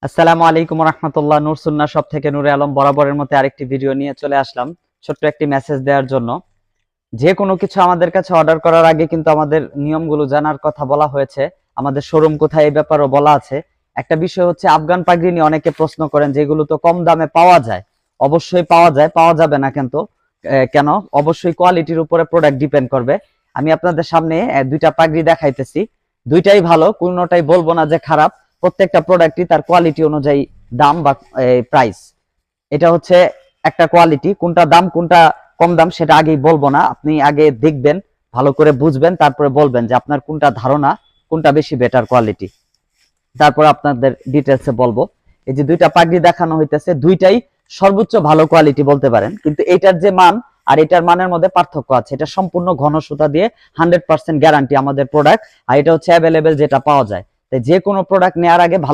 আসসালামু আলাইকুম রহমতুল্লাহ। নূর সুন্নাহ শপ থেকে নূরে আলম বরাবরের মতো আরেকটি ভিডিও নিয়ে চলে আসলাম ছোট্ট একটি মেসেজ দেওয়ার জন্য। যে কোনো কিছু আমাদের কাছে অর্ডার করার আগে কিন্তু আমাদের নিয়মগুলো জানার কথা বলা হয়েছে, আমাদের শোরুম কোথায় এই ব্যাপারেও বলা আছে। একটা বিষয় হচ্ছে আফগান পাগড়ি নিয়ে অনেকে প্রশ্ন করেন, যেগুলো তো কম দামে পাওয়া যায়। অবশ্যই পাওয়া যায়, পাওয়া যাবে না কিন্তু কেন? অবশ্যই কোয়ালিটির উপরে প্রোডাক্ট ডিপেন্ড করবে। আমি আপনাদের সামনে দুইটা পাগড়ি দেখাইতেছি, দুইটাই ভালো, কোনোটাই বলবো না যে খারাপ। প্রত্যেকটা প্রোডাক্টই তার কোয়ালিটি অনুযায়ী দাম বা প্রাইস। এটা হচ্ছে একটা কোয়ালিটি, কোনটা দাম কোনটা কম দাম সেটা আগেই বলবো না। আপনি আগে দেখবেন, ভালো করে বুঝবেন, তারপরে বলবেন যে আপনার কোনটা ধারণা, কোনটা বেশি বেটার কোয়ালিটি। তারপর আপনাদের ডিটেলসে বলবো। এই যে দুইটা পাগড়ি দেখানো হইতেছে, দুইটাই সর্বোচ্চ ভালো কোয়ালিটি বলতে পারেন, কিন্তু এটার যে মান আর এটার মানের মধ্যে পার্থক্য আছে। এটা সম্পূর্ণ ঘন সুতা দিয়ে 100% গ্যারান্টি আমাদের প্রোডাক্ট, আর এটা হচ্ছে অ্যাভেলেবেল, যেটা পাওয়া যায়। তাই যে কোনো প্রোডাক্ট নেওয়ার আগে